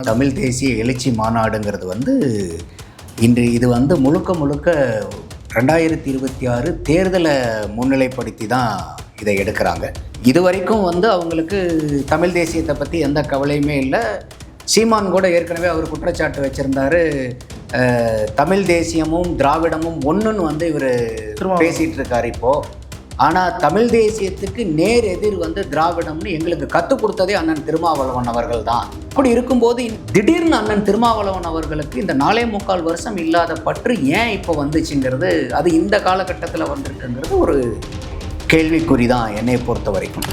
தமிழ் தேசிய எழுச்சி மாநாடுங்கிறது இன்று இது முழுக்க முழுக்க 2026 தேர்தலை முன்னிலைப்படுத்தி தான் இதை எடுக்கிறாங்க. இது வரைக்கும் அவங்களுக்கு தமிழ் தேசியத்தை பற்றி எந்த கவலையுமே இல்லை. சீமான் கூட ஏற்கனவே அவர் குற்றச்சாட்டு வச்சுருந்தார், தமிழ் தேசியமும் திராவிடமும் ஒன்றுன்னு இவர் பேசிகிட்டு இருக்கார் இப்போது. ஆனால் தமிழ் தேசியத்துக்கு நேர் எதிர் திராவிடம்னு எங்களுக்கு கற்றுக் கொடுத்ததே அண்ணன் திருமாவளவன் அவர்கள் தான். அப்படி இருக்கும்போது திடீர்னு அண்ணன் திருமாவளவன் அவர்களுக்கு இந்த 4.25 வருஷம் இல்லாத பற்று ஏன் இப்போ வந்துச்சுங்கிறது, அது இந்த காலகட்டத்தில் வந்திருக்குங்கிறது ஒரு கேள்விக்குறி தான் என்னை பொறுத்த வரைக்கும்.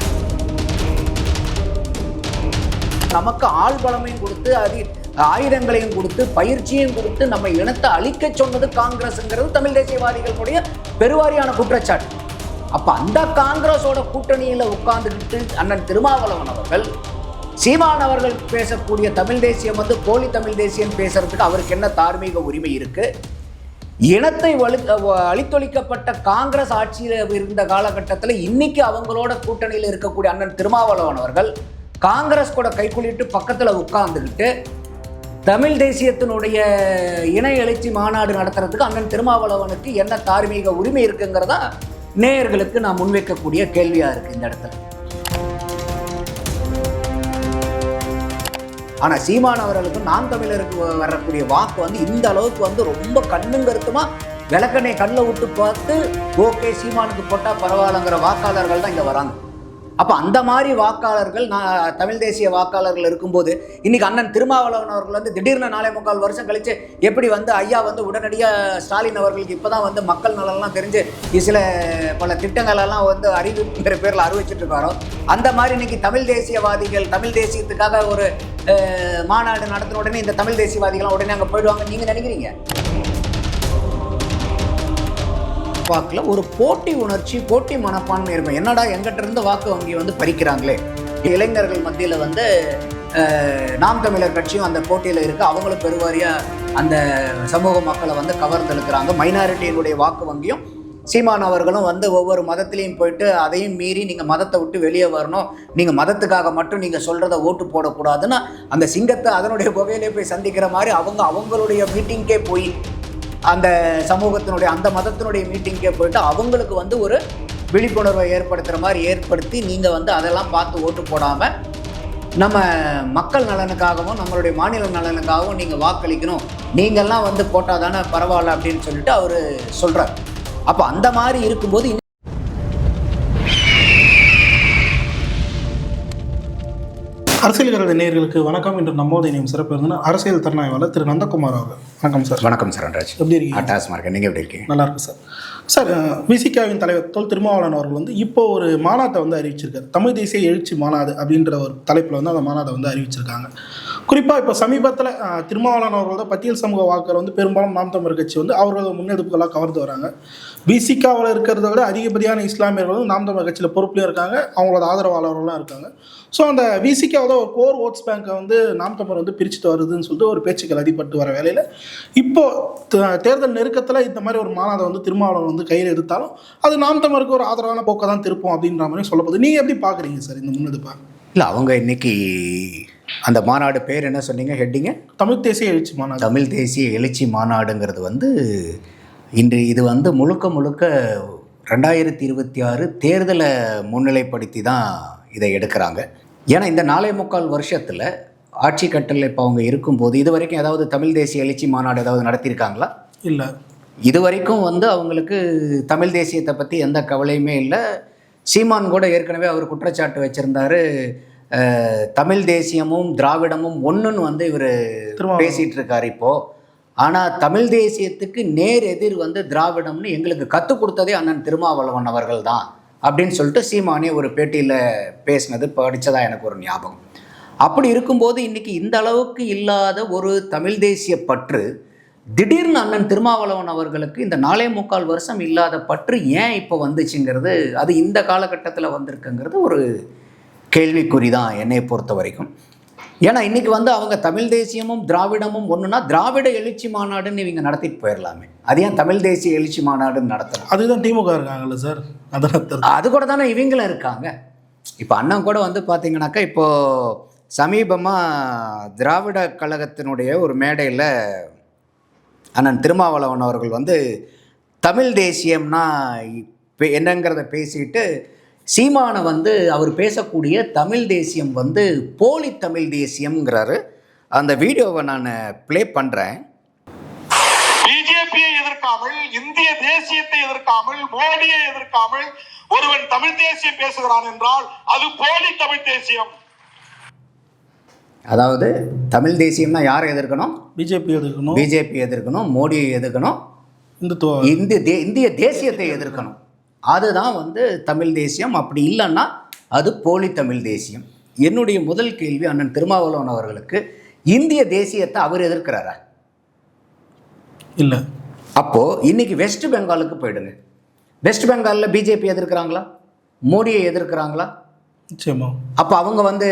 நமக்கு ஆள் பலமையும் கொடுத்து ஆயுதங்களையும் கொடுத்து பயிற்சியும் கொடுத்து நம்ம இனத்தை அழிக்க சொன்னது காங்கிரஸ்ங்கிறது தமிழ் தேசியவாதிகளுடைய பெருவாரியான குற்றச்சாட்டு. அப்போ அந்த காங்கிரஸோட கூட்டணியில் உட்கார்ந்துக்கிட்டு அண்ணன் திருமாவளவன் அவர்கள், சீமான் அவர்கள் பேசக்கூடிய தமிழ் தேசியம் போலி தமிழ் தேசியம் பேசுறதுக்கு அவருக்கு என்ன தார்மீக உரிமை இருக்கு? இனத்தை அழித்தொழிக்கப்பட்ட காங்கிரஸ் ஆட்சியில் இருந்த காலகட்டத்தில் இன்னைக்கு அவங்களோட கூட்டணியில் இருக்கக்கூடிய அண்ணன் திருமாவளவன் அவர்கள் காங்கிரஸ் கூட கைக்குள்ளிட்டு பக்கத்தில் உட்கார்ந்துக்கிட்டு தமிழ் தேசியத்தினுடைய இணை எழுச்சி மாநாடு நடத்துறதுக்கு அண்ணன் திருமாவளவனுக்கு என்ன தார்மீக உரிமை இருக்குங்கிறதா நேயர்களுக்கு நான் முன்வைக்கக்கூடிய கேள்வியா இருக்கு இந்த இடத்துல. ஆனா சீமான் அவர்களுக்கு நாம் தமிழருக்கு வரக்கூடிய வாக்கு இந்த அளவுக்கு ரொம்ப கண்ணும் கருத்துமா விளக்கண்ணை கண்ணில் விட்டு பார்த்து ஓகே சீமானுக்கு போட்டா பரவாயில்லங்கிற வாக்காளர்கள் தான் இங்க வராங்க. அப்போ அந்த மாதிரி வாக்காளர்கள் தமிழ் தேசிய வாக்காளர்கள் இருக்கும்போது இன்னைக்கு அண்ணன் திருமாவளவன் அவர்கள் திடீர்னு 4.25 வருஷம் கழிச்சு எப்படி ஐயா உடனடியாக ஸ்டாலின் அவர்களுக்கு இப்போ தான் மக்கள் நலன்லாம் தெரிஞ்சு சில பல திட்டங்களெல்லாம் அறிவிப்புங்கிற பேரில் அறிவிச்சிட்டு இருக்காரோ, அந்த மாதிரி இன்னைக்கு தமிழ் தேசியவாதிகள் தமிழ் தேசியத்துக்காக ஒரு மாநாடு நடத்தின உடனே இந்த தமிழ் தேசியவாதிகள்லாம் உடனே அங்கே போயிடுவாங்க நீங்கள் நினைக்கிறீங்க? வாக்கில் ஒரு போட்டி உணர்ச்சி, போட்டி மனப்பான்மை இருக்கும். என்னடா எங்கிட்ட இருந்து வாக்கு வங்கி பறிக்கிறாங்களே. இளைஞர்கள் மத்தியில் நாம் தமிழர் கட்சியும் அந்த போட்டியில் இருக்குது. அவங்களும் பெருவாரியாக அந்த சமூக மக்களை கவர்ந்தெழுக்கிறாங்க. மைனாரிட்டியினுடைய வாக்கு வங்கியும் சீமான் அவர்களும் ஒவ்வொரு மதத்திலையும் போயிட்டு அதையும் மீறி நீங்கள் மதத்தை விட்டு வெளியே வரணும், நீங்கள் மதத்துக்காக மட்டும் நீங்கள் சொல்கிறத ஓட்டு போடக்கூடாதுன்னு அந்த சிங்கத்தை அதனுடைய புகையிலே போய் சந்திக்கிற மாதிரி அவங்களுடைய மீட்டிங்கே போய் அந்த சமூகத்தினுடைய அந்த மதத்தினுடைய மீட்டிங்கே போயிட்டு அவங்களுக்கு ஒரு விழிப்புணர்வை ஏற்படுத்துகிற மாதிரி ஏற்படுத்தி நீங்கள் அதெல்லாம் பார்த்து ஓட்டு போடாமல் நம்ம மக்கள் நலனுக்காகவும் நம்மளுடைய மாநில நலனுக்காகவும் நீங்கள் வாக்களிக்கணும், நீங்கள்லாம் போட்டால் தானே பரவாயில்ல அப்படின்னு சொல்லிட்டு அவர் சொல்கிறார். அப்போ அந்த மாதிரி இருக்கும்போது அரசியல் கருத நேயர்களுக்கு வணக்கம். இன்று நம்மோடு இணையும் சிறப்பு இருந்தால் அரசியல் திறனாய்வாளர் திரு நந்தகுமார் அவர்கள். வணக்கம் சார். வணக்கம் சார். அன்ராஜ் எப்படி இருக்கீங்க? அட்டாஸ்மா இருக்கேன், நீங்கள் எப்படி இருக்கீங்க? நல்லா இருக்கு சார். சார், விசிகாவின் தலைவர் தொல் திருமாவளவன் அவர்கள் இப்போ ஒரு மாநாட்டை அறிவிச்சிருக்காரு. தமிழ் தேசிய எழுச்சி மாநாடு அப்படின்ற ஒரு தலைப்பில் அந்த மாநாட்டை அறிவிச்சிருக்காங்க. குறிப்பாக இப்போ சமீபத்தில் திருமாவளவன் அவர்களோட பட்டியல் சமூக வாக்குகள் பெரும்பாலும் நாம் தமிழர் கட்சி அவர்களோட முன்னெடுப்புகளாக கவர்ந்து வராங்க. பிசிகாவில் இருக்கிறத விட அதிகப்படியான இஸ்லாமியர்களும் நாம் தமிழர் கட்சியில் பொறுப்புலையும் இருக்காங்க, அவங்களோட ஆதரவாளர்கள்லாம் இருக்காங்க. ஸோ அந்த விசிகாவோட ஒரு கோர் ஓட்ஸ் பேங்கை நாம் தமிழர் பிரிச்சுட்டு வருதுன்னு சொல்லிட்டு ஒரு பேச்சுக்கள் அடிபட்டு வர வேலையில் இப்போது தேர்தல் நெருக்கத்தில் இந்த மாதிரி ஒரு மாநாட்டை திருமாவளவன் கையில் எடுத்தாலும் அது நாம் தமிழருக்கு ஒரு ஆதரவான போக்கை தான் திருப்போம் அப்படின்ற மாதிரி சொல்லப்படுது. நீங்கள் எப்படி பார்க்குறீங்க சார் இந்த முன்னெடுப்பா? இல்லை, அவங்க இன்னைக்கு அந்த மாநாடு பேர் என்ன சொன்னீங்க? ஹெட்டிங்க தமிழ் தேசிய எழுச்சி மாநாடு. தமிழ் தேசிய எழுச்சி மாநாடுங்கிறது இன்று இது முழுக்க முழுக்க 2026 தேர்தலை முன்னிலைப்படுத்தி தான் இதை எடுக்கிறாங்க. ஏன்னா இந்த 4.25 வருஷத்தில் ஆட்சி கட்டளை இப்போ அவங்க இருக்கும்போது இது வரைக்கும் ஏதாவது தமிழ் தேசிய எழுச்சி மாநாடு ஏதாவது நடத்தியிருக்காங்களா? இல்லை. இது வரைக்கும் அவங்களுக்கு தமிழ் தேசியத்தை பற்றி எந்த கவலையுமே இல்லை. சீமான் கூட ஏற்கனவே அவர் குற்றச்சாட்டு வச்சுருந்தார், தமிழ் தேசியமும் திராவிடமும் ஒன்றுன்னு இவர் பேசிகிட்டு இருக்கார் இப்போது. ஆனால் தமிழ் தேசியத்துக்கு நேர் எதிர் திராவிடம்னு எங்களுக்கு கற்றுக் கொடுத்ததே அண்ணன் திருமாவளவன் அவர்கள் தான் அப்படின்னு சொல்லிட்டு சீமானே ஒரு பேட்டியில் பேசினது படித்ததா எனக்கு ஒரு ஞாபகம். அப்படி இருக்கும்போது இன்றைக்கி இந்த அளவுக்கு இல்லாத ஒரு தமிழ் தேசிய பற்று திடீர்னு அண்ணன் திருமாவளவன் அவர்களுக்கு இந்த 4.25 வருஷம் இல்லாத பற்று ஏன் இப்போ வந்துச்சுங்கிறது, அது இந்த காலகட்டத்தில் வந்திருக்குங்கிறது ஒரு கேள்விக்குறி தான் என்னை பொறுத்த வரைக்கும். ஏன்னா இன்றைக்கி அவங்க தமிழ் தேசியமும் திராவிடமும் ஒன்றுனா திராவிட எழுச்சி மாநாடுன்னு இவங்க நடத்திட்டு போயிடலாமே. அது ஏன் தமிழ் தேசிய எழுச்சி மாநாடுன்னு நடத்தலாம்? அதுதான் திமுக இருக்காங்கல்ல சார், அது கூட தானே இவங்களும் இருக்காங்க. இப்போ அண்ணன் கூட பார்த்தீங்கன்னாக்கா இப்போது சமீபமாக திராவிட கழகத்தினுடைய ஒரு மேடையில் அண்ணன் திருமாவளவன் அவர்கள் வந்து தமிழ் தேசியம்னா இப்போ என்னங்கிறத பேசிட்டு சீமானை வந்து அவர் பேசக்கூடிய தமிழ் தேசியம் வந்து போலி தமிழ் தேசியம்ங்கிறாரு. அந்த வீடியோவை நான் ப்ளே பண்ணுறேன். பிஜேபியை எதிர்க்காமல், இந்திய தேசியத்தை எதிர்க்காமல், மோடியை எதிர்க்காமல் ஒருவன் தமிழ் தேசியம் பேசுகிறான் என்றால் அது போலி தமிழ் தேசியம். அதாவது தமிழ் தேசியம்னா யாரை எதிர்க்கணும்? பிஜேபி எதிர்க்கணும், பிஜேபி எதிர்க்கணும், மோடியை எதிர்க்கணும், இந்திய தேசியத்தை எதிர்க்கணும். அதுதான் வந்து தமிழ் தேசியம். அப்படி இல்லைன்னா அது போலி தமிழ் தேசியம். என்னுடைய முதல் கேள்வி அண்ணன் திருமாவளவன் அவர்களுக்கு, இந்திய தேசியத்தை அவர் எதிர்க்கிறாரா? இல்லை. அப்போது இன்னைக்கு வெஸ்ட் பெங்காலுக்கு போயிடுங்க. வெஸ்ட் பெங்காலில் பிஜேபி எதிர்க்கிறாங்களா? மோடியை எதிர்க்கிறாங்களா? நிச்சயமா. அப்போ அவங்க வந்து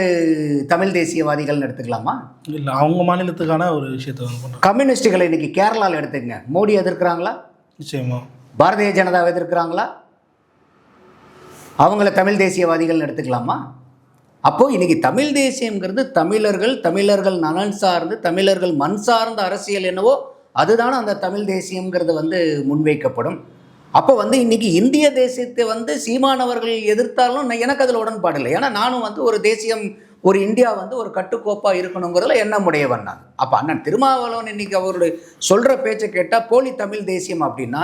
தமிழ் தேசியவாதிகள்னு எடுத்துக்கலாமா? இல்லை, அவங்க மாநிலத்துக்கான ஒரு விஷயத்தை வந்து கம்யூனிஸ்டுகளை இன்னைக்கு கேரளாவில் எடுத்துக்கங்க. மோடி எதிர்க்கிறாங்களா? நிச்சயமா. பாரதிய ஜனதாவை எதிர்க்கிறாங்களா? அவங்கள தமிழ் தேசியவாதிகள்னு எடுத்துக்கலாமா? அப்போது இன்றைக்கி தமிழ் தேசியங்கிறது தமிழர்கள் நலன் சார்ந்து, தமிழர்கள் மண் சார்ந்த அரசியல் என்னவோ அதுதானே அந்த தமிழ் தேசியங்கிறது வந்து முன்வைக்கப்படும். அப்போ வந்து இன்றைக்கி இந்திய தேசியத்தை வந்து சீமானவர்கள் எதிர்த்தாலும் எனக்கு அதில் உடன்பாடு இல்லை. ஏன்னா நானும் வந்து ஒரு தேசியம், ஒரு இந்தியா வந்து ஒரு கட்டுக்கோப்பாக இருக்கணுங்கிறதுல எண்ணமுடையவன் நான். அப்போ அண்ணன் திருமாவளவன் இன்றைக்கி அவருடைய சொல்கிற பேச்சை கேட்டால் போலி தமிழ் தேசியம் அப்படின்னா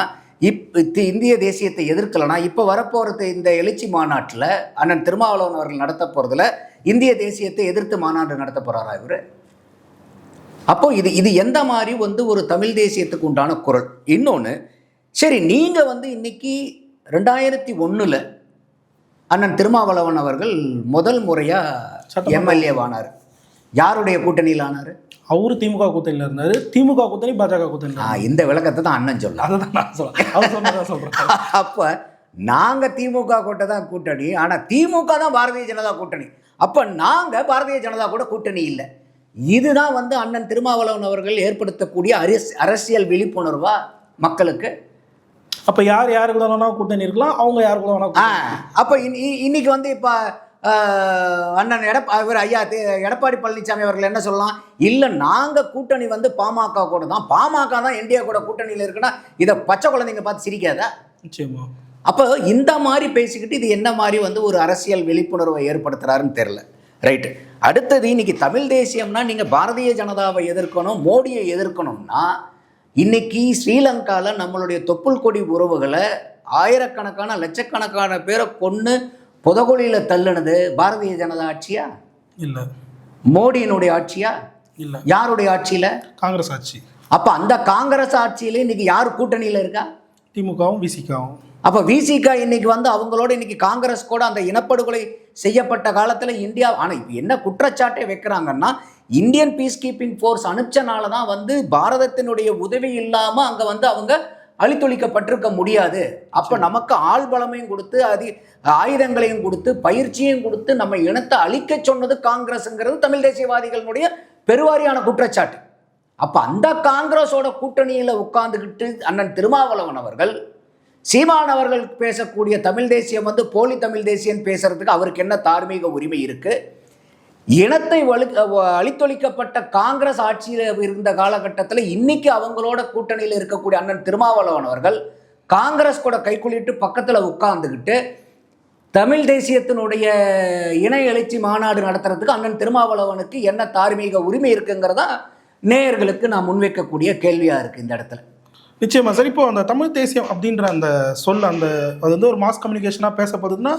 இந்திய தேசியத்தை எதிர்க்கலைன்னா இப்போ வரப்போகிறது இந்த எழுச்சி மாநாட்டில் அண்ணன் திருமாவளவன் அவர்கள் நடத்த போகிறதுல இந்திய தேசியத்தை எதிர்த்து மாநாடு நடத்த போகிறாரா இவர்? அப்போது இது எந்த மாதிரி வந்து ஒரு தமிழ் தேசியத்துக்கு உண்டான குரல்? இன்னொன்று, சரி, நீங்கள் வந்து இன்னைக்கு 2001 அண்ணன் திருமாவளவன் அவர்கள் முதல் முறையாக எம்எல்ஏவானார். யாருடைய கூட்டணியில் ஆனார்? அவரு திமுக கூட்டணியில் இருந்தார். திமுக கூட்டணி பாஜக கூட்டணி. இந்த விளக்கத்தை தான் அண்ணன் சொல்லலாம். அதை தான் நான் சொல்கிறேன். அப்போ நாங்கள் திமுக கூட தான் கூட்டணி, ஆனால் திமுக தான் பாரதிய ஜனதா கூட்டணி. அப்போ நாங்கள் பாரதிய ஜனதா கூட கூட்டணி இல்லை. இதுதான் வந்து அண்ணன் திருமாவளவன் அவர்கள் ஏற்படுத்தக்கூடிய அரசியல் விழிப்புணர்வா மக்களுக்கு. அப்போ யாருக்கு தான் வேணா கூட்டணி இருக்கலாம், அவங்க யாருக்கு தான் வேணா. அப்போ இன்னைக்கு வந்து இப்போ அண்ணன் ஐயா எடப்பாடி பழனிசாமி அவர்கள் என்ன சொல்லலாம்? இல்லை, நாங்கள் கூட்டணி வந்து பாமக கூட தான், பாமக தான் இந்தியா கூட கூட்டணியில் இருக்குன்னா இதை பச்சை குழந்தைங்க பார்த்து சிரிக்காதா? நிச்சயமா. அப்போ இந்த மாதிரி பேசிக்கிட்டு இது என்ன மாதிரி வந்து ஒரு அரசியல் விழிப்புணர்வை ஏற்படுத்துறாருன்னு தெரில. ரைட்டு. அடுத்தது, இன்னைக்கு தமிழ் தேசியம்னா நீங்கள் பாரதிய ஜனதாவை எதிர்க்கணும், மோடியை எதிர்க்கணும்னா இன்னைக்கு ஸ்ரீலங்காவில் நம்மளுடைய தொப்புள் கொடி உறவுகளை ஆயிரக்கணக்கான லட்சக்கணக்கான பேரை கொன்று புதகுழியில் தள்ளுனது பாரதிய ஜனதா ஆட்சியா? இல்லை. மோடியினுடைய ஆட்சியா? இல்லை. யாருடைய ஆட்சியில்? காங்கிரஸ் ஆட்சி. அப்போ அந்த காங்கிரஸ் ஆட்சியிலே இன்னைக்கு யார் கூட்டணியில் இருக்கா? திமுகவும் விசிகாவும். அப்போ விசிகா இன்னைக்கு வந்து அவங்களோட இன்னைக்கு காங்கிரஸ் கூட அந்த இனப்படுகொலை செய்யப்பட்ட காலத்தில் இந்தியா. ஆனால் இப்போ என்ன குற்றச்சாட்டை வைக்கிறாங்கன்னா, இந்தியன் பீஸ் கீப்பிங் ஃபோர்ஸ் அனுப்பிச்சனால தான் வந்து பாரதத்தினுடைய உதவி இல்லாமல் அங்கே வந்து அவங்க அழித்தொழிக்கப்பட்டிருக்க முடியாது. அப்போ நமக்கு ஆள் பலமையும் கொடுத்து ஆயுதங்களையும் கொடுத்து பயிற்சியும் கொடுத்து நம்ம இனத்தை அழிக்க சொன்னது காங்கிரஸுங்கிறது தமிழ் தேசியவாதிகளுடைய பெருவாரியான குற்றச்சாட்டு. அப்போ அந்த காங்கிரஸோட கூட்டணியில் உட்கார்ந்துக்கிட்டு அண்ணன் திருமாவளவன் அவர்கள், சீமான் அவர்கள் பேசக்கூடிய தமிழ் தேசியம் வந்து போலி தமிழ் தேசியம் பேசுறதுக்கு அவருக்கு என்ன தார்மீக உரிமை இருக்கு? இனத்தை அழித்தொழிக்கப்பட்ட காங்கிரஸ் ஆட்சியில் இருந்த காலகட்டத்தில் இன்னைக்கு அவங்களோட கூட்டணியில் இருக்கக்கூடிய அண்ணன் திருமாவளவன் அவர்கள் காங்கிரஸ் கூட கைக்குள்ளிட்டு பக்கத்தில் உட்கார்ந்துக்கிட்டு தமிழ் தேசியத்தினுடைய இணை எழுச்சி மாநாடு நடத்துறதுக்கு அண்ணன் திருமாவளவனுக்கு என்ன தார்மீக உரிமை இருக்குங்கிறதா நேயர்களுக்கு நான் முன்வைக்கக்கூடிய கேள்வியாக இருக்குது இந்த இடத்துல. நிச்சயமா சார். இப்போ அந்த தமிழ் தேசியம் அப்படின்ற அந்த சொல், அது வந்து ஒரு மாஸ் கம்யூனிகேஷனாக பேசப்படுதுன்னா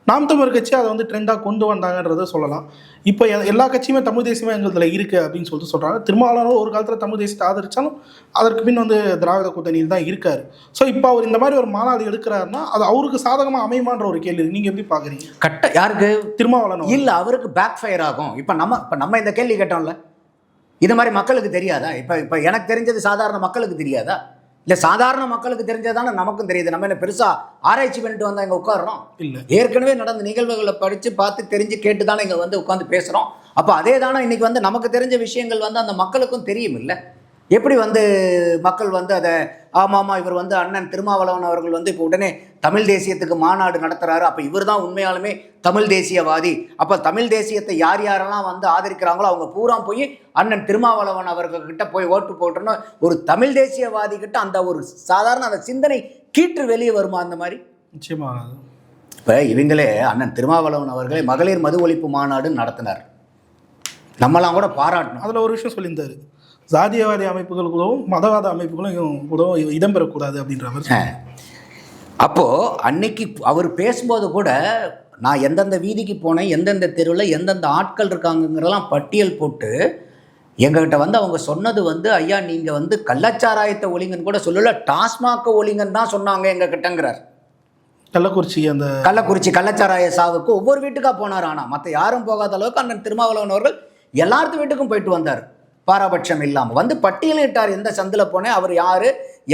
நாம் தமிழர் கட்சி அதை வந்து ட்ரெண்டாக கொண்டு வந்தாங்கன்றதை சொல்லலாம். இப்போ எல்லா கட்சியுமே தமிழ் தேசியமாக எங்களதுல இருக்குது அப்படின்னு சொல்லிட்டு சொல்கிறாங்க. திருமாவளவன் ஒரு காலத்தில் தமிழ் தேசியத்தை ஆதரித்தாலும் அதற்கு பின் வந்து திராவிட கூட்டணியில் தான் இருக்கார். ஸோ இப்போ அவர் இந்த மாதிரி ஒரு மாநாடு எடுக்கிறாருன்னா அது அவருக்கு சாதகமாக அமையுமான்ற ஒரு கேள்வி நீங்கள் எப்படி பார்க்குறீங்க? யாருக்கு? திருமாவளவன். இல்லை, அவருக்கு பேக் ஃபயர் ஆகும். இப்போ நம்ம இந்த கேள்வி கேட்டோம்ல, இது மாதிரி மக்களுக்கு தெரியாதா? இப்போ எனக்கு தெரிஞ்சது சாதாரண மக்களுக்கு தெரியாதா? இல்லை, சாதாரண மக்களுக்கு தெரிஞ்சதானே நமக்கும் தெரியுது. நம்ம என்ன பெருசாக ஆராய்ச்சி பண்ணிட்டு வந்தால் இங்கே உட்காடுறோம்? இல்லை, ஏற்கனவே நடந்த நிகழ்வுகளை படித்து பார்த்து தெரிஞ்சு கேட்டு தானே இங்கே வந்து உட்காந்து பேசுகிறோம். அப்போ அதே தானே இன்றைக்கி வந்து நமக்கு தெரிஞ்ச விஷயங்கள் வந்து அந்த மக்களுக்கும் தெரியும். இல்லை, எப்படி வந்து மக்கள் வந்து அதை ஆமாமா இவர் வந்து அண்ணன் திருமாவளவன் அவர்கள் வந்து இப்போ உடனே தமிழ் தேசியத்துக்கு மாநாடு நடத்துகிறாரு, அப்போ இவர் தான் உண்மையாலுமே தமிழ் தேசியவாதி, அப்போ தமிழ் தேசியத்தை யார் யாரெல்லாம் வந்து ஆதரிக்கிறாங்களோ அவங்க பூரா போய் அண்ணன் திருமாவளவன் அவர்கள்கிட்ட போய் ஓட்டு போட்டுன்னு ஒரு தமிழ் தேசியவாதி கிட்ட அந்த ஒரு சாதாரண அந்த சிந்தனை கீற்று வெளியே வருமா? அந்த மாதிரி நிச்சயமாக. இப்போ இவங்களே அண்ணன் திருமாவளவன் அவர்களே மகளிர் மது ஒழிப்பு மாநாடு நடத்தினார், நம்மளாம் கூட பாராட்டணும். அதில் ஒரு விஷயம் சொல்லியிருந்தாரு, சாதியவாதி அமைப்புகள் கூடவும் மதவாத அமைப்புகளும் கூடவும் இடம்பெறக்கூடாது அப்படின்ற மாதிரி. அப்போது அன்னைக்கு அவர் பேசும்போது கூட நான் எந்தெந்த வீதிக்கு போனேன், எந்தெந்த தெருவில் எந்தெந்த ஆட்கள் இருக்காங்கங்கிறதெல்லாம் பட்டியல் போட்டு எங்ககிட்ட வந்து அவங்க சொன்னது வந்து ஐயா நீங்கள் வந்து கள்ளச்சாராயத்தை ஒழிங்கன்னு கூட சொல்லலை, டாஸ்மாக் ஒழிங்கன்னு தான் சொன்னாங்க எங்ககிட்டங்கிறார். கள்ளக்குறிச்சி கள்ளச்சாராய சாவுக்கு ஒவ்வொரு வீட்டுக்காக போனார். ஆனால் மற்ற யாரும் போகாத அளவுக்கு அண்ணன் திருமாவளவன் அவர்கள் எல்லாத்து வீட்டுக்கும் போயிட்டு வந்தார், பாரபட்சம் இல்லாமல் வந்து பட்டியலிட்டார். எந்த சந்தில் போனேன், அவர் யார்,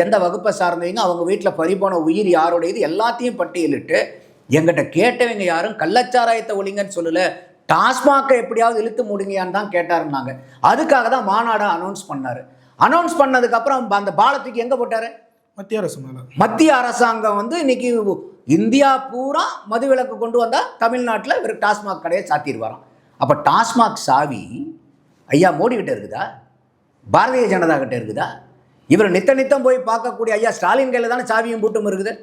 எந்த வகுப்பை சார்ந்தவங்க, அவங்க வீட்டில் பறிபோன உயிர் யாருடையது எல்லாத்தையும் பட்டியலிட்டு எங்கிட்ட கேட்டவங்க யாரும் கள்ளச்சாராயத்தை ஒழிங்கன்னு சொல்லலை, டாஸ்மாக்கை எப்படியாவது இழுத்து முடிங்கயான்னு தான் கேட்டாருன்னாங்க. அதுக்காக தான் மாநாடை அனௌன்ஸ் பண்ணார். அனௌன்ஸ் பண்ணதுக்கப்புறம் அந்த பாலத்துக்கு எங்கே போட்டார்? மத்திய அரசு மேலே. மத்திய அரசாங்கம் வந்து இன்னைக்கு இந்தியா பூரா மதுவிலக்கு கொண்டு வந்தால் தமிழ்நாட்டில் இவர் டாஸ்மாக் கடையை சாத்திடுவாராம். அப்போ டாஸ்மாக் சாவி ஐயா மோடி கிட்ட இருக்குதா, பாரதிய ஜனதா கிட்ட இருக்குதா? இவர் நித்தம் போய் பார்க்கக்கூடிய ஐயா ஸ்டாலின் கையில் தானே சாவியும் பூட்டும் இருக்குது.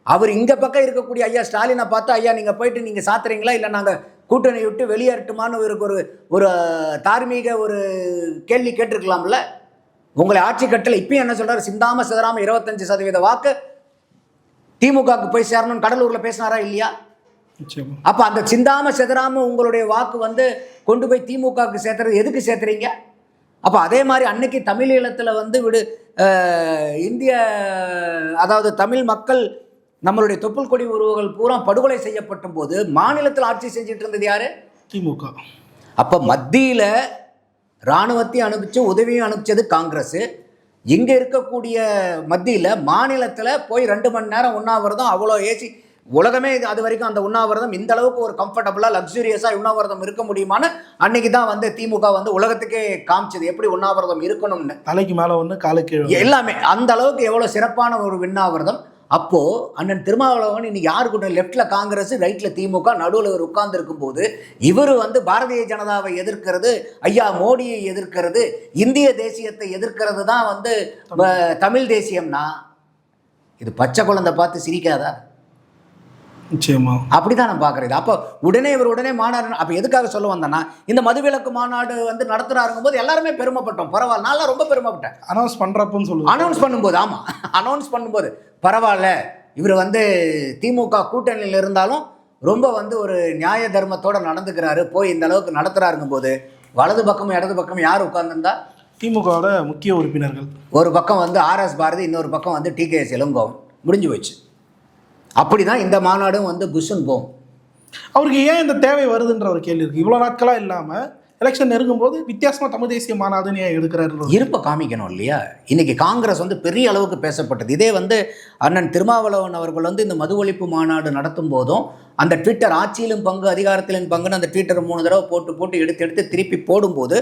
அவர் இங்கே பக்கம் இருக்கக்கூடிய ஐயா ஸ்டாலினை பார்த்து ஐயா நீங்கள் போயிட்டு நீங்கள் சாத்துறீங்களா, இல்லை நாங்கள் கூட்டணி விட்டு வெளியேறட்டுமான்னு இவருக்கு ஒரு தார்மீக ஒரு கேள்வி கேட்டிருக்கலாம்ல. உங்களை ஆட்சி கட்டளை இப்பயும் என்ன சொல்கிறார், சிந்தாம சிதறாமல் 25% வாக்கு திமுகவுக்கு போய் சேரணும்னு கடலூரில் பேசினாரா இல்லையா? அப்போ அந்த சிந்தாம சிதறாம உங்களுடைய வாக்கு வந்து கொண்டு போய் திமுகவுக்கு சேர்த்துறது எதுக்கு சேர்த்துறீங்க? அப்போ அதே மாதிரி அன்னைக்கு தமிழ் ஈழத்தில் வந்து இந்திய அதாவது தமிழ் மக்கள் நம்மளுடைய தொப்புள் கொடி உறவுகள் பூரா படுகொலை செய்யப்படும் போது மாநிலத்தில் ஆட்சி செஞ்சுட்டு இருந்தது யாரு? திமுக. அப்போ மத்தியில் இராணுவத்தையும் அனுப்பிச்சு உதவியும் அனுப்பிச்சது காங்கிரஸ். இங்கே இருக்கக்கூடிய மத்தியில் மாநிலத்தில் போய் 2 மணி நேரம் உண்ணாவிரதம், அவ்வளோ ஏசி உலகமே அது வரைக்கும் அந்த உண்ணாவிரதம் இந்த அளவுக்கு ஒரு கம்ஃபர்டபுளாக லக்ஸூரியஸாக உண்ணாவிரதம் இருக்க முடியுமான்னு அன்னைக்கு தான் வந்து திமுக வந்து உலகத்துக்கே காமிச்சது எப்படி உண்ணாவிரதம் இருக்கணும்னு. தலைக்கு மேலே ஒன்று காலுக்கு எல்லாமே அந்த அளவுக்கு எவ்வளோ சிறப்பான ஒரு உண்ணாவிரதம். அப்போது அண்ணன் திருமாவளவன் இன்னைக்கு யாரு கூட லெஃப்டில் காங்கிரஸ், ரைட்டில் திமுக, நடுவில் இவர் உட்கார்ந்து இருக்கும்போது இவர் வந்து பாரதிய ஜனதாவை எதிர்க்கிறது, ஐயா மோடியை எதிர்க்கிறது, இந்திய தேசியத்தை எதிர்க்கிறது தான் வந்து தமிழ் தேசியம்னா இது பச்சை குழந்தை பார்த்து சிரிக்காதா? நிச்சயமா அப்படிதான் நான் பார்க்குறது. அப்போ உடனே மாநாடு. அப்போ எதுக்காக சொல்ல வந்தேன்னா, இந்த மதுவிலக்கு மாநாடு வந்து நடத்துறாருங்கும் போது எல்லாருமே பெருமைப்பட்டோம். பரவாயில்ல, நான் ரொம்ப பெருமைப்பட்டேன். அனௌன்ஸ் பண்ணுறப்பன்னு சொல்லுவோம். அனௌன்ஸ் பண்ணும்போது ஆமாம், அனௌன்ஸ் பண்ணும்போது பரவாயில்ல, இவர் வந்து திமுக கூட்டணியில் இருந்தாலும் ரொம்ப வந்து ஒரு நியாய தர்மத்தோடு நடந்துக்கிறாரு, போய் இந்த அளவுக்கு நடத்துகிறாருங்கும் போது வலது பக்கம் இடது பக்கம் யார் உட்கார்ந்துருந்தா? திமுகவோட முக்கிய உறுப்பினர்கள். ஒரு பக்கம் வந்து ஆர்எஸ் பாரதி, இன்னொரு பக்கம் வந்து டிகேஎஸ் இளங்கோவன். முடிஞ்சு போச்சு. அப்படி தான் இந்த மாநாடும் வந்து புஷன் போகும். அவருக்கு ஏன் இந்த தேவை வருதுன்ற ஒரு கேள்வி இருக்குது. இவ்வளோ நாட்களாக இல்லாமல் எலெக்ஷன் நெருங்கும்போது வித்தியாசமாக தமிழ் தேசிய மாநாடுன்னு ஏன் எடுக்கிறாரு? இருப்பை காமிக்கணும் இல்லையா? இன்றைக்கி காங்கிரஸ் வந்து பெரிய அளவுக்கு பேசப்பட்டது. இதே வந்து அண்ணன் திருமாவளவன் அவர்கள் வந்து இந்த மது ஒழிப்பு மாநாடு நடத்தும் போதும் அந்த ட்விட்டர் ஆட்சியிலும் பங்கு அதிகாரத்திலும் பங்குன்னு அந்த ட்விட்டர் 3 தடவை போட்டு எடுத்து திருப்பி போடும்போது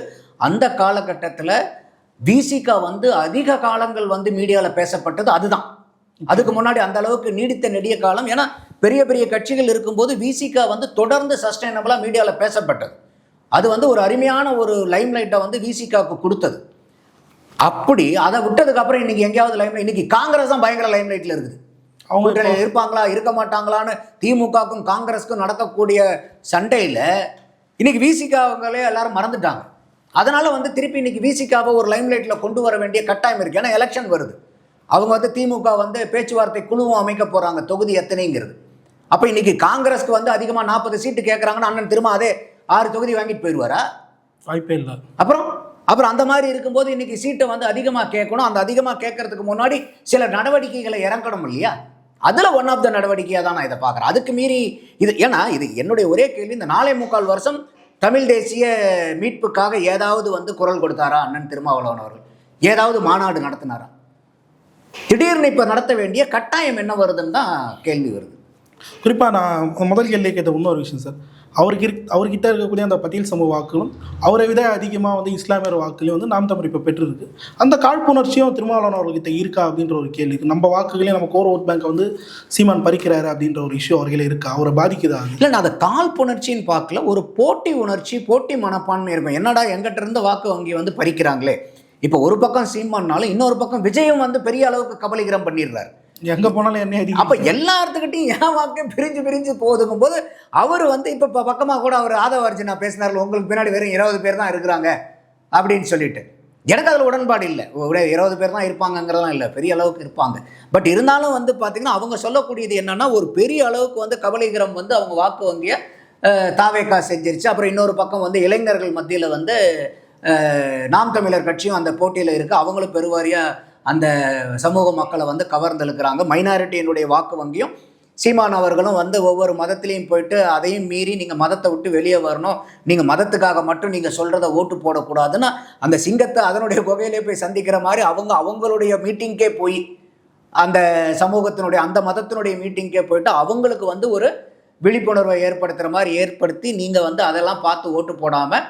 அந்த காலகட்டத்தில் விசிகா வந்து அதிக காலங்கள் வந்து மீடியாவில் பேசப்பட்டது அதுதான். அதுக்கு முன்னாடி அந்த அளவுக்கு நீடித்த நெடிய காலம், ஏன்னா பெரிய பெரிய கட்சிகள் இருக்கும்போது விசிகா வந்து தொடர்ந்து சஸ்டைனபிளாக மீடியாவில் பேசப்பட்டது. அது வந்து ஒரு அருமையான ஒரு லைம் லைட்டை வந்து விசிகாவுக்கு கொடுத்தது. அப்படி அதை விட்டதுக்கப்புறம் இன்னைக்கு எங்கேயாவது லைம் லைட், இன்னைக்கு காங்கிரஸ் தான் பயங்கர லைம் லைட்டில் இருக்குது. அவங்க இருப்பாங்களா இருக்க மாட்டாங்களான்னு திமுகவுக்கும் காங்கிரஸுக்கும் நடத்தக்கூடிய சண்டையில் இன்னைக்கு விசிகாவங்களே எல்லாரும் மறந்துட்டாங்க. அதனால வந்து திருப்பி இன்னைக்கு விசிகாவை ஒரு லைம் லைட்டில் கொண்டு வர வேண்டிய கட்டாயம் இருக்குது. ஏன்னா எலெக்ஷன் வருது. அவங்க வந்து திமுக வந்து பேச்சுவார்த்தை குழுவும் அமைக்க போகிறாங்க, தொகுதி எத்தனைங்கிறது. அப்போ இன்னைக்கு காங்கிரஸ்க்கு வந்து அதிகமாக 40 சீட்டு கேட்குறாங்கன்னா அண்ணன் திரும்ப அதே 6 தொகுதி வாங்கிட்டு போயிடுவாரா? வாய்ப்பே இல்லை. அப்புறம் அந்த மாதிரி இருக்கும்போது இன்னைக்கு சீட்டை வந்து அதிகமாக கேட்கணும். அந்த அதிகமாக கேட்கறதுக்கு முன்னாடி சில நடவடிக்கைகளை இறக்கணும் இல்லையா? அதில் ஒன் ஆஃப் த நடவடிக்கையாக தான் நான் இதை பார்க்குறேன். அதுக்கு மீறி இது ஏன்னா இது என்னுடைய ஒரே கேள்வி, இந்த 4.25 வருஷம் தமிழ் தேசிய மீட்புக்காக ஏதாவது வந்து குரல் கொடுத்தாரா அண்ணன் திருமாவளவன் அவர்கள்? ஏதாவது மாநாடு நடத்தினாரா? திடீர்னு இப்போ நடத்த வேண்டிய கட்டாயம் என்ன வருதுன்னு தான் கேள்வி வருது. குறிப்பாக நான் முதல் கேள்வி கேட்ட இன்னொரு விஷயம் சார், அவர்கிட்ட இருக்கக்கூடிய அந்த பட்டியல் சமூக வாக்குகளும் அவரை விட அதிகமாக வந்து இஸ்லாமியர் வாக்குகளையும் வந்து நாம் தமிழ் இப்போ பெற்றிருக்கு. அந்த காழ்ப்புணர்ச்சியும் திருமாவளவன் அவர்கிட்ட இருக்கா அப்படின்ற ஒரு கேள்வி இருக்குது. நம்ம வாக்குகளையும் நம்ம கோர் ஓட் பேங்கை வந்து சீமான் பறிக்கிறாரு அப்படின்ற ஒரு இஷ்யூ அவர்களே இருக்கா, அவரை பாதிக்குதா? இல்லை, நான் அதை காழ்ப்புணர்ச்சின்னு பார்க்கல, ஒரு போட்டி உணர்ச்சி, போட்டி மனப்பான்மை இருக்கும். என்னடா எங்கிட்ட இருந்த வாக்கு வங்கி வந்து பறிக்கிறாங்களே. இப்போ ஒரு பக்கம் சீமானாலும் இன்னொரு பக்கம் விஜயம் வந்து பெரிய அளவுக்கு கபலீகரம் பண்ணிடுறாரு. எங்கே போனாலும் என்ன அப்போ எல்லா இடத்துக்கிட்டையும் ஏன் வாக்கு பிரிஞ்சு போதுங்கும் போது அவர் வந்து இப்போ பக்கமாக கூட அவர் ஆதவர்ஜனா பேசினார்கள், உங்களுக்கு பின்னாடி வெறும் 20 பேர் தான் இருக்கிறாங்க அப்படின்னு சொல்லிட்டு. எனக்கு அதில் உடன்பாடு இல்லை. 20 பேர் தான் இருப்பாங்கங்கிறதெல்லாம் இல்லை, பெரிய அளவுக்கு இருப்பாங்க. பட் இருந்தாலும் வந்து பார்த்திங்கன்னா அவங்க சொல்லக்கூடியது என்னென்னா, ஒரு பெரிய அளவுக்கு வந்து கபலீகரம் வந்து அவங்க வாக்கு வங்கியை தாவேக்கா செஞ்சிருச்சு. அப்புறம் இன்னொரு பக்கம் வந்து இளைஞர்கள் மத்தியில் வந்து நாம் தமிழர் கட்சியும் அந்த போட்டியில் இருக்குது, அவங்களும் பெருவாரியாக அந்த சமூக மக்களை வந்து கவர்ந்தெழுக்கிறாங்க. மைனாரிட்டியினுடைய வாக்கு வங்கியும் சீமான் அவர்களும் வந்து ஒவ்வொரு மதத்திலையும் போயிட்டு அதையும் மீறி நீங்கள் மதத்தை விட்டு வெளியே வரணும், நீங்கள் மதத்துக்காக மட்டும் நீங்கள் சொல்கிறத ஓட்டு போடக்கூடாதுன்னு அந்த சிங்கத்தை அதனுடைய குகையிலே போய் சந்திக்கிற மாதிரி அவங்களுடைய மீட்டிங்கே போய் அந்த சமூகத்தினுடைய அந்த மதத்தினுடைய மீட்டிங்கே போயிட்டு அவங்களுக்கு வந்து ஒரு விழிப்புணர்வை ஏற்படுத்துகிற மாதிரி ஏற்படுத்தி நீங்கள் வந்து அதெல்லாம் பார்த்து ஓட்டு போடாமல்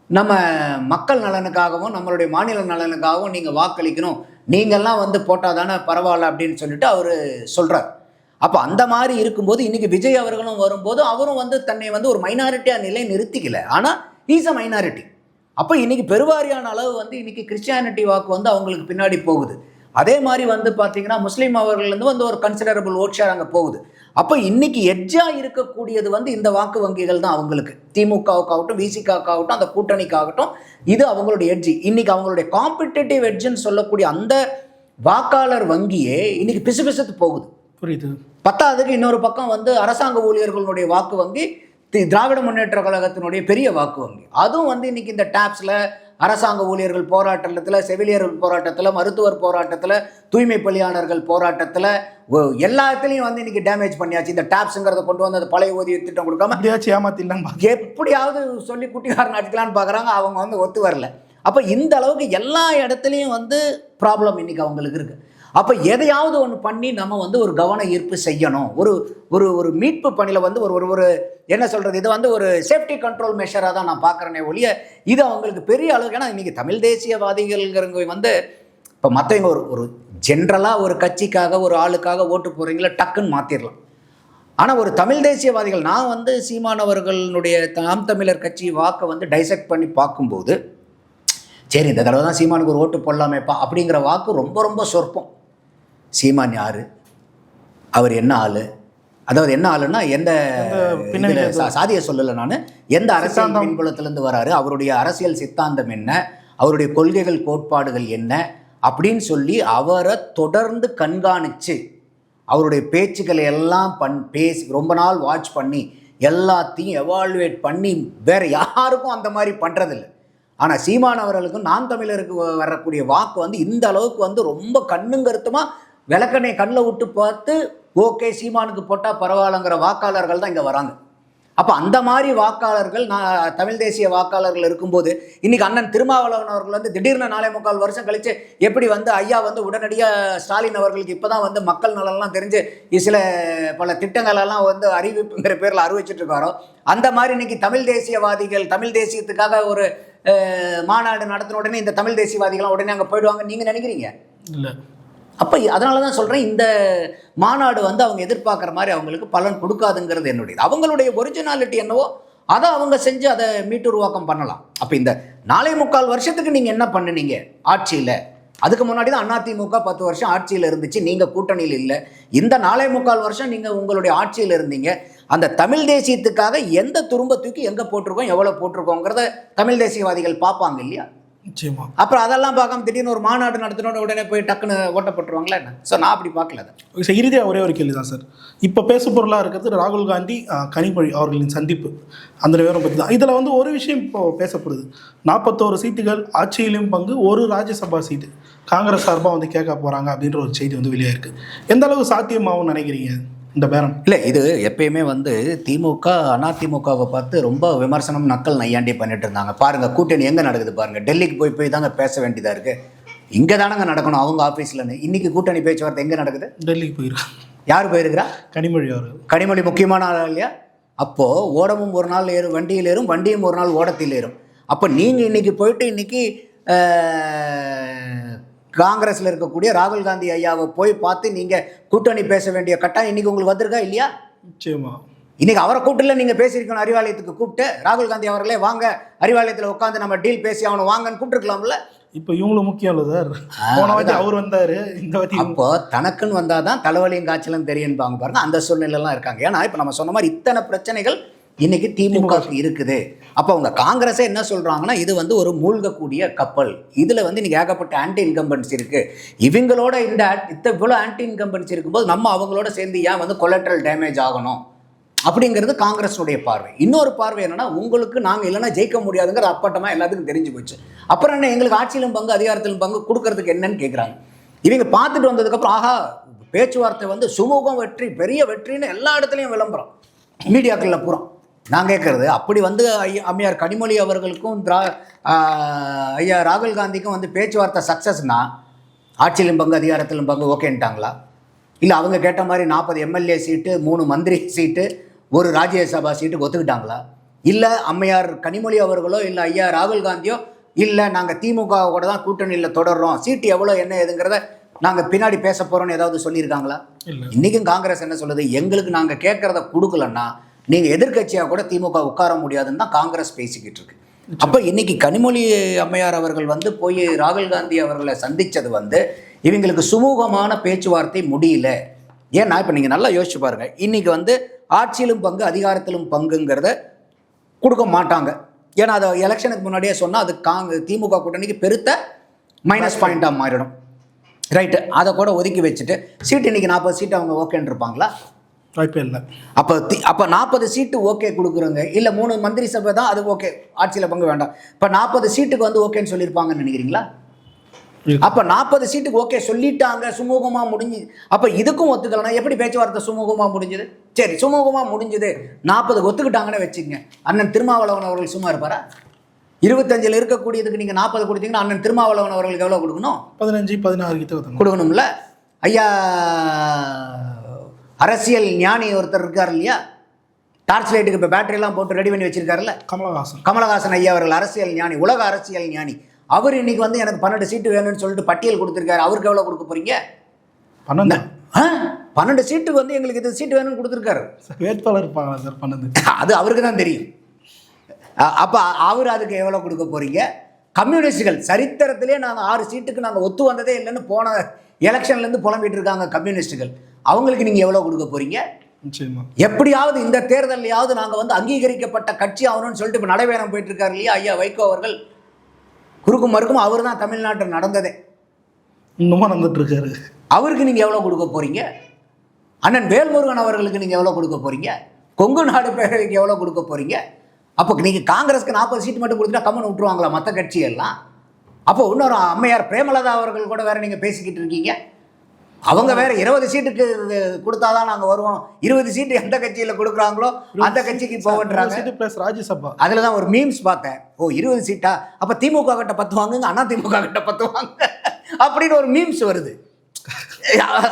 நம்ம மக்கள் நலனுக்காகவும் நம்மளுடைய மாநில நலனுக்காகவும் நீங்கள் வாக்களிக்கணும், நீங்கள்லாம் வந்து போட்டால் தானே பரவாயில்ல அப்படின்னு சொல்லிட்டு அவர் சொல்கிறார். அப்போ அந்த மாதிரி இருக்கும்போது இன்றைக்கி விஜய் அவர்களும் வரும்போது அவரும் வந்து தன்னை வந்து ஒரு மைனாரிட்டியாக நிலை நிறுத்திக்கல, ஆனால் ஈஸ் அ மைனாரிட்டி. அப்போ இன்றைக்கி பெருவாரியான அளவு வந்து இன்றைக்கி கிறிஸ்டியானிட்டி வாக்கு வந்து அவங்களுக்கு பின்னாடி போகுது. அதே மாதிரி வந்து பார்த்திங்கன்னா முஸ்லீம் அவர்கள்லேருந்து வந்து ஒரு கன்சிடரபிள் ஓட் ஷேர் அங்கே போகுது. அப்போ இன்றைக்கி எட்ஜாக இருக்கக்கூடியது வந்து இந்த வாக்கு வங்கிகள் தான் அவங்களுக்கு, திமுகவுக்காகட்டும் விசிகாவுக்காகட்டும் அந்த கூட்டணிக்காகட்டும், இது அவங்களுடைய எட்ஜி. இன்றைக்கி அவங்களுடைய காம்படிட்டிவ் எட்ஜுன்னு சொல்லக்கூடிய அந்த வாக்காளர் வங்கியே இன்றைக்கி பிசுபிசுத்து போகுது. புரியுது. பத்தாவதுக்கு இன்னொரு பக்கம் வந்து அரசாங்க ஊழியர்களுடைய வாக்கு வங்கி திராவிட முன்னேற்ற கழகத்தினுடைய பெரிய வாக்கு வங்கி, அதுவும் வந்து இன்றைக்கி இந்த டேப்ஸில் அரசாங்க ஊழியர்கள் போராட்டத்தில், செவிலியர்கள் போராட்டத்தில், மருத்துவர் போராட்டத்தில், தூய்மை பணியாளர்கள் போராட்டத்தில் எல்லாத்துலேயும் வந்து இன்றைக்கி டேமேஜ் பண்ணியாச்சு. இந்த டேப்ஸுங்கிறத கொண்டு வந்து அந்த பழைய ஊதிய திட்டம் கொடுக்காம எப்படியாச்சும் ஏமாத்திடலாம், எப்படியாவது சொல்லி குட்டிகாரன் அடிக்கலான்னு பார்க்குறாங்க, அவங்க வந்து ஒத்து வரல. அப்போ இந்த அளவுக்கு எல்லா இடத்துலையும் வந்து ப்ராப்ளம் இன்றைக்கி அவங்களுக்கு இருக்குது. அப்போ எதையாவது ஒன்று பண்ணி நம்ம வந்து ஒரு கவன ஈர்ப்பு செய்யணும், ஒரு ஒரு ஒரு மீட்பு பணியில் வந்து ஒரு ஒரு என்ன சொல்கிறது, இது வந்து ஒரு சேஃப்டி கண்ட்ரோல் மெஷராக தான் நான் பார்க்குறேனே ஒழிய இது அவங்களுக்கு பெரிய அளவுக்கு. ஏன்னா இன்றைக்கி தமிழ் தேசியவாதிகள்ங்கிறவங்க வந்து இப்போ மற்றவங்க ஒரு ஜென்ரலாக ஒரு கட்சிக்காக ஒரு ஆளுக்காக ஓட்டு போகிறீங்களா டக்குன்னு மாற்றிடலாம். ஆனால் ஒரு தமிழ் தேசியவாதிகள், நான் வந்து சீமானவர்களுடைய நாம் தமிழர் கட்சி வாக்கை வந்து டைசெக்ட் பண்ணி பார்க்கும்போது, சரி இந்த தடவை தான் சீமானுக்கு ஒரு ஓட்டு போடலாமேப்பா அப்படிங்கிற வாக்கு ரொம்ப ரொம்ப சொற்பம். சீமான் யார், அவர் என்ன ஆள், அதாவது என்ன ஆளுன்னா எந்த சாதியை சொல்லலை நான், எந்த அரசியல் பின்புலத்திலேருந்து வராரு, அவருடைய அரசியல் சித்தாந்தம் என்ன, அவருடைய கொள்கைகள் கோட்பாடுகள் என்ன அப்படின்னு சொல்லி அவரை தொடர்ந்து கண்காணித்து அவருடைய பேச்சுக்களை எல்லாம் பேசி ரொம்ப நாள் வாட்ச் பண்ணி எல்லாத்தையும் எவால்வேட் பண்ணி வேறு யாருக்கும் அந்த மாதிரி பண்ணுறதில்ல. ஆனால் சீமான் அவர்களுக்கும் நாம் தமிழருக்கு வரக்கூடிய வாக்கு வந்து இந்த அளவுக்கு வந்து ரொம்ப கண்ணுங்கருத்துமாக விளக்கணை கண்ணில் விட்டு பார்த்து ஓகே சீமானுக்கு போட்டால் பரவாயில்லங்கிற வாக்காளர்கள் தான் இங்கே வராங்க. அப்போ அந்த மாதிரி வாக்காளர்கள் நான் தமிழ் தேசிய வாக்காளர்கள் இருக்கும்போது இன்றைக்கி அண்ணன் திருமாவளவன் அவர்கள் வந்து திடீர்னு 4.25 வருஷம் கழித்து எப்படி வந்து ஐயா வந்து உடனடியாக ஸ்டாலின் அவர்களுக்கு இப்போ தான் வந்து மக்கள் நலன்லாம் தெரிஞ்சு சில பல திட்டங்களெல்லாம் வந்து அறிவிப்புங்கிற பேரில் அறிவிச்சிட்டு இருக்காரோ, அந்த மாதிரி இன்றைக்கி தமிழ் தேசியவாதிகள் தமிழ் தேசியத்துக்காக ஒரு மாநாடு நடத்தின உடனே இந்த தமிழ் தேசியவாதிகள்லாம் உடனே அங்கே போயிடுவாங்க நீங்கள் நினைக்கிறீங்க? இல்லை. அப்போ அதனால தான் சொல்கிறேன், இந்த மாநாடு வந்து அவங்க எதிர்பார்க்குற மாதிரி அவங்களுக்கு பலன் கொடுக்காதுங்கிறது என்னுடையது. அவங்களுடைய ஒரிஜினாலிட்டி என்னவோ அதை அவங்க செஞ்சு அதை மீட்டுருவாக்கம் பண்ணலாம். அப்போ இந்த 4.25 வருஷத்துக்கு நீங்கள் என்ன பண்ணினீங்க ஆட்சியில்? அதுக்கு முன்னாடி தான் அதிமுக 10 வருஷம் ஆட்சியில் இருந்துச்சு, நீங்கள் கூட்டணியில் இல்லை. இந்த 4.25 வருஷம் நீங்கள் உங்களுடைய ஆட்சியில் இருந்தீங்க. அந்த தமிழ் தேசியத்துக்காக எந்த துரும்ப தூக்கி எங்கே போட்டிருக்கோம், எவ்வளோ போட்டிருக்கோங்கிறத தமிழ் தேசியவாதிகள் பார்ப்பாங்க இல்லையா? நிச்சயமா. அப்புறம் அதெல்லாம் பார்க்காம திடீர்னு ஒரு மாநாடு நடத்தினோட உடனே போய் டக்குன்னு ஓட்டப்பட்டுருவாங்களா என்ன? ஸோ நான் அப்படி பார்க்கல. அதை இறுதியாக ஒரே ஒரு கேள்வி தான் சார். இப்போ பேசு பொருளாக இருக்கிறது ராகுல் காந்தி கனிமொழி அவர்களின் சந்திப்பு, அந்த விவரம் பற்றி தான். இதில் வந்து ஒரு விஷயம் இப்போ பேசப்படுது, 41 சீட்டுகள், ஆட்சியிலும் பங்கு, ஒரு ராஜ்யசபா சீட்டு காங்கிரஸ் சார்பாக வந்து கேட்க போகிறாங்க அப்படின்ற ஒரு செய்தி வந்து வெளியாக இருக்குது. எந்த அளவுக்கு சாத்தியமாகும்னு நினைக்கிறீங்க இந்த பேரம்? இல்லை, இது எப்பயுமே வந்து திமுக அதிமுகவை பார்த்து ரொம்ப விமர்சனம் நக்கல் நையாண்டி பண்ணிட்டு இருந்தாங்க. பாருங்கள் கூட்டணி எங்கே நடக்குது பாருங்கள், டெல்லிக்கு போய் தாங்க பேச வேண்டியதாக இருக்குது, இங்கே தானங்க நடக்கணும் அவங்க ஆஃபீஸ்லன்னு. இன்றைக்கி கூட்டணி பேச்சுவார்த்தை எங்கே நடக்குது? டெல்லிக்கு போயிருக்காங்க. யார் போயிருக்கிறா? கனிமொழி அவர்கள். கனிமொழி முக்கியமான ஆள் இல்லையா? அப்போது ஓடமும் ஒரு நாள் ஏறும் வண்டியில் ஏறும், வண்டியும் ஒரு நாள் ஓடத்தில் ஏறும். அப்போ நீங்கள் இன்றைக்கி போயிட்டு இன்றைக்கி காங்கிரஸில் இருக்கக்கூடிய ராகுல் காந்தி ஐயாவை போய் பார்த்து நீங்கள் கூட்டணி பேச வேண்டிய கட்டாயம் இன்றைக்கி உங்களுக்கு வந்திருக்கா இல்லையா? நிச்சயமா. இன்றைக்கி அவரை கூட்டில் நீங்கள் பேசியிருக்கணும். அறிவாலயத்துக்கு கூப்பிட்டு ராகுல் காந்தி அவர்களே வாங்க, அறிவாலயத்தில் உட்காந்து நம்ம டீல் பேசி அவனை வாங்கன்னு கூப்பிட்டுருக்கலாம்ல. இப்போ இவங்களும் முக்கியம் இல்லை சார். போன வாட்டி அவர் வந்தார், இந்த வாட்டி. அப்போ தனக்குன்னு வந்தால் தான் தலைவலியும் காய்ச்சலும் தெரியும்பாங்க பாருங்க, அந்த சூழ்நிலைலாம் இருக்காங்க. ஏன்னா இப்போ நம்ம சொன்ன மாதிரி இத்தனை பிரச்சனைகள் இன்னைக்கு திமுகவுக்கு இருக்குது. அப்போ அவங்க காங்கிரஸே என்ன சொல்கிறாங்கன்னா, இது வந்து ஒரு மூழ்கக்கூடிய கப்பல், இதில் வந்து இன்னைக்கு ஏகப்பட்ட ஆன்டி இன்கம்பன்சி இருக்குது. இவங்களோட இவ்வளோ ஆன்டி இன்கம்பன்சி இருக்கும்போது நம்ம அவங்களோட சேர்ந்து ஏன் வந்து கொலட்ரல் டேமேஜ் ஆகணும் அப்படிங்கிறது காங்கிரஸுடைய பார்வை. இன்னொரு பார்வை என்னன்னா, உங்களுக்கு நாங்கள் இல்லைன்னா ஜெயிக்க முடியாதுங்கிறது அப்பட்டமாக எல்லாத்துக்கும் தெரிஞ்சு போச்சு. அப்புறம் என்ன, எங்களுக்கு ஆட்சியிலும் பங்கு அதிகாரத்திலும் பங்கு கொடுக்கறதுக்கு என்னன்னு கேட்குறாங்க. இவங்க பார்த்துட்டு வந்ததுக்கப்புறம் ஆஹா பேச்சுவார்த்தை வந்து சுமூகம் வெற்றி, பெரிய வெற்றின்னு எல்லா இடத்துலையும் விளம்பரம் மீடியாக்களில் பூரா. நான் கேட்குறது, அப்படி வந்து அம்மையார் கனிமொழி அவர்களுக்கும் ஐயா ராகுல் காந்திக்கும் வந்து பேச்சுவார்த்தை சக்ஸஸ்னா ஆட்சியிலும் பங்கு அதிகாரத்திலும் பங்கு ஓகேன்ட்டாங்களா? இல்லை அவங்க கேட்ட மாதிரி 40 எம்எல்ஏ சீட்டு, 3 மந்திரி சீட்டு, ஒரு ராஜ்யசபா சீட்டுக்கு ஒத்துக்கிட்டாங்களா? இல்லை அம்மையார் கனிமொழி அவர்களோ இல்லை ஐயா ராகுல் காந்தியோ இல்லை நாங்கள் திமுக கூட தான் கூட்டணியில் தொடர்றோம், சீட்டு எவ்வளோ என்ன ஏதுங்கிறத நாங்கள் பின்னாடி பேச போகிறோன்னு ஏதாவது சொல்லியிருக்காங்களா? இன்றைக்கும் காங்கிரஸ் என்ன சொல்லுது, எங்களுக்கு நாங்கள் கேட்குறத கொடுக்கலன்னா நீங்கள் எதிர்கட்சியாக கூட திமுக உட்கார முடியாதுன்னு தான் காங்கிரஸ் பேசிக்கிட்டு இருக்கு. அப்போ இன்னைக்கு கனிமொழி அம்மையார் அவர்கள் வந்து போய் ராகுல் காந்தி அவர்களை சந்தித்தது வந்து இவங்களுக்கு சுமூகமான பேச்சுவார்த்தை முடியல. ஏன்னா இப்போ நீங்கள் நல்லா யோசிச்சு பாருங்கள், இன்றைக்கி வந்து ஆட்சியிலும் பங்கு அதிகாரத்திலும் பங்குங்கிறத கொடுக்க மாட்டாங்க. ஏன்னா அதை எலெக்ஷனுக்கு முன்னாடியே சொன்னால் அது திமுக கூட்டணிக்கு பெருத்த மைனஸ் பாயிண்ட்டாக மாறிடும். ரைட்டு, அதை கூட ஒதுக்கி வச்சுட்டு சீட்டு இன்றைக்கி 40 சீட்டு அவங்க ஓகேன்னு இருப்பாங்களா? வாய்ப்பே இல்லை. அப்போ 40 சீட்டு ஓகே கொடுக்குறோங்க, இல்லை 3 மந்திரி சபை தான் அது ஓகே, ஆட்சியில் பங்கு வேண்டாம், இப்போ 40 சீட்டுக்கு வந்து ஓகேன்னு சொல்லியிருப்பாங்கன்னு நினைக்கிறீங்களா? அப்போ 40 சீட்டுக்கு ஓகே சொல்லிட்டாங்க, சுமூகமாக முடிஞ்சு. அப்போ இதுக்கும் ஒத்துக்கலன்னா எப்படி பேச்சுவார்த்தை சுமூகமாக முடிஞ்சுது? சரி, சுமூகமாக முடிஞ்சுது, 40 ஒத்துக்கிட்டாங்கன்னு வச்சுக்கங்க, அண்ணன் திருமாவளவன் அவர்கள் சும்மா இருப்பாரா? 25 இருக்கக்கூடியதுக்கு நீங்கள் 40 கொடுத்தீங்கன்னா அண்ணன் திருமாவளவன் அவர்களுக்கு எவ்வளோ கொடுக்கணும்? 15-16 கிட்ட கொடுக்கணும்ல. ஐயா அரசியல் ஞானி ஒருத்தர் இருக்கார் இல்லையா, டார்ச் லைட்டுக்கு இப்போ பேட்டரியெல்லாம் போட்டு ரெடி பண்ணி வச்சிருக்காருல்ல, கமலஹாசன் ஐயா அவர்கள் அரசியல் ஞானி, உலக அரசியல் ஞானி. அவர் இன்னைக்கு வந்து எனக்கு 12 சீட்டு வேணும்னு சொல்லிட்டு பட்டியல் கொடுத்துருக்காரு. அவருக்கு எவ்வளோ கொடுக்க போறீங்க? 12 சீட்டுக்கு வந்து எங்களுக்கு இது சீட்டு வேணும்னு கொடுத்துருக்காரு. வேட்பாளர் இருப்பாங்க சார், 12 அது அவருக்கு தான் தெரியும். அப்போ அவர் அதுக்கு எவ்வளோ கொடுக்க போறீங்க? கம்யூனிஸ்டுகள் சரித்திரத்திலே நாங்கள் 6 சீட்டுக்கு நாங்கள் ஒத்து வந்ததே இல்லைன்னு போன எலெக்ஷன்லேருந்து புலம்பிட்டு இருக்காங்க கம்யூனிஸ்டுகள். அவங்களுக்கு நீங்கள் எவ்வளோ கொடுக்க போறீங்க? எப்படியாவது இந்த தேர்தலையாவது நாங்கள் வந்து அங்கீகரிக்கப்பட்ட கட்சி ஆகணும்னு சொல்லிட்டு இப்போ நடைபயணம் போயிட்டு இருக்காரு இல்லையா ஐயா வைகோ அவர்கள். குறுக்கும் மறுக்கும் அவர் தான் தமிழ்நாட்டில் நடந்ததே, இன்னுமா நடந்துட்டு இருக்காரு. அவருக்கு நீங்கள் எவ்வளோ கொடுக்க போறீங்க? அண்ணன் வேல்முருகன் அவர்களுக்கு நீங்கள் எவ்வளோ கொடுக்க போறீங்க? கொங்கு நாடு பேரவைக்கு எவ்வளோ கொடுக்க போறீங்க? அப்போ நீங்கள் காங்கிரஸ்க்கு 40 சீட்டு மட்டும் கொடுத்துட்டா கம்மன் விட்டுருவாங்களா மற்ற கட்சியெல்லாம்? அப்போ இன்னொரு அம்மையார் பிரேமலதா அவர்கள் கூட வேற நீங்கள் பேசிக்கிட்டு இருக்கீங்க. அவங்க வேற 20 சீட்டுக்கு கொடுத்தாதான் நாங்கள் வருவோம், 20 சீட்டு எந்த கட்சியில் கொடுக்குறாங்களோ அந்த கட்சிக்கு போகன்றாங்க. ராஜ்யசபா அதுல தான் ஒரு மீம்ஸ் பார்த்தேன், ஓ 20 சீட்டா, அப்போ திமுக கிட்ட 10 வாங்குங்க, அண்ணா திமுக கிட்ட 10 வாங்க அப்படின்னு ஒரு மீம்ஸ் வருது.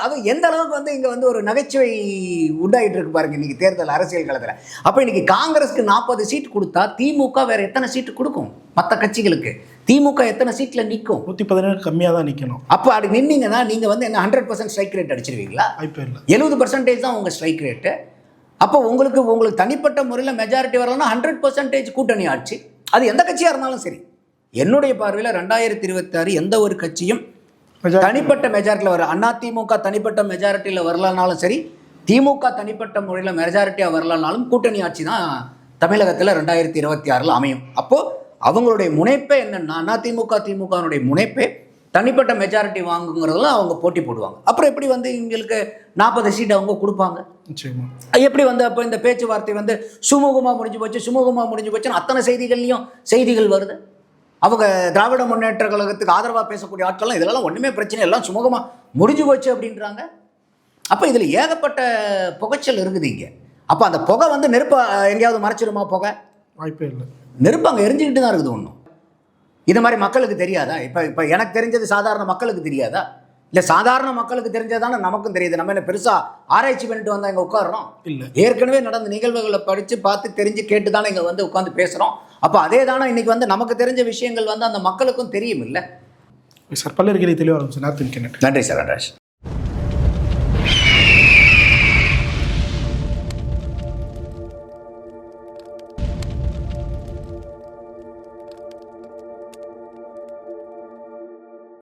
அது எந்த அளவுக்கு வந்து இங்கே வந்து ஒரு நகைச்சுவை உண்டாயிட்டு இருக்கு பாருங்க இன்னைக்கு தேர்தல் அரசியல் களத்தில். அப்போ இன்னைக்கு காங்கிரஸ்க்கு 40 சீட் கொடுத்தா திமுக வேற எத்தனை சீட்டு கொடுக்கும் மற்ற கட்சிகளுக்கு? திமுக எத்தனை சீட்டில் நிற்கும்? 117 கம்மியாக தான் நிற்கணும். அப்போ அப்படி நின்னீங்கன்னா நீங்கள் வந்து என்ன 100% ஸ்ட்ரைக் ரேட் அடிச்சிருவீங்களா? 70% தான் உங்கள் ஸ்ட்ரைக் ரேட்டு. அப்போ உங்களுக்கு தனிப்பட்ட முறையில் மெஜாரிட்டி வரலன்னா 100% கூட்டணி ஆட்சி, அது எந்த கட்சியாக இருந்தாலும் சரி. என்னுடைய பார்வையில் 2026 எந்த ஒரு கட்சியும் தனிப்பட்ட மெஜாரிட்டியில் வர, அதிமுக தனிப்பட்ட மெஜாரிட்டியில் வரலனாலும் சரி, திமுக தனிப்பட்ட முறையில் மெஜாரிட்டியாக வரலனாலும் கூட்டணி ஆட்சி தான் தமிழகத்தில் 2026 அமையும். அப்போது அவங்களுடைய முனைப்பே என்னன்னா, திமுகனுடைய முனைப்பே தனிப்பட்ட மெஜாரிட்டி வாங்குங்கிறதுலாம் அவங்க போட்டி போடுவாங்க. அப்புறம் எப்படி வந்து இவங்களுக்கு 40 சீட் அவங்க கொடுப்பாங்க? எப்படி வந்து அப்போ இந்த பேச்சுவார்த்தை வந்து சுமூகமாக முடிஞ்சு போச்சுன்னு அத்தனை செய்திகள் வருது. அவங்க திராவிட முன்னேற்ற கழகத்துக்கு ஆதரவாக பேசக்கூடிய ஆட்கள்லாம் இதெல்லாம் ஒன்றுமே பிரச்சனை, எல்லாம் சுமூகமாக முடிஞ்சு போச்சு அப்படின்றாங்க. அப்போ இதில் ஏகப்பட்ட புகைச்சல் இருக்குது இங்கே. அப்போ அந்த புகை வந்து நெருப்பை எங்கேயாவது மறைச்சிருமா? புகை வாய்ப்பே இல்லை. நெருப்பு அங்கே எரிஞ்சுக்கிட்டு தான் இருக்குது. ஒன்றும் இது மாதிரி மக்களுக்கு தெரியாதா? இப்போ எனக்கு தெரிஞ்சது சாதாரண மக்களுக்கு தெரியாதா? இல்லை சாதாரண மக்களுக்கு தெரிஞ்சதானே நமக்கும் தெரியுது. நம்ம என்ன பெருசாக ஆராய்ச்சி பண்ணிட்டு வந்தால் இங்கே உட்காடுறோம்? இல்லை, ஏற்கனவே நடந்த நிகழ்வுகளை படித்து பார்த்து தெரிஞ்சு கேட்டு தானே இங்கே வந்து உட்காந்து பேசுகிறோம். அப்போ அதே தானே இன்னைக்கு வந்து நமக்கு தெரிஞ்ச விஷயங்கள் வந்து அந்த மக்களுக்கும் தெரியும் இல்லை சார். பல்வேறு தெளிவாக சார். நன்றி சார். நன்றி.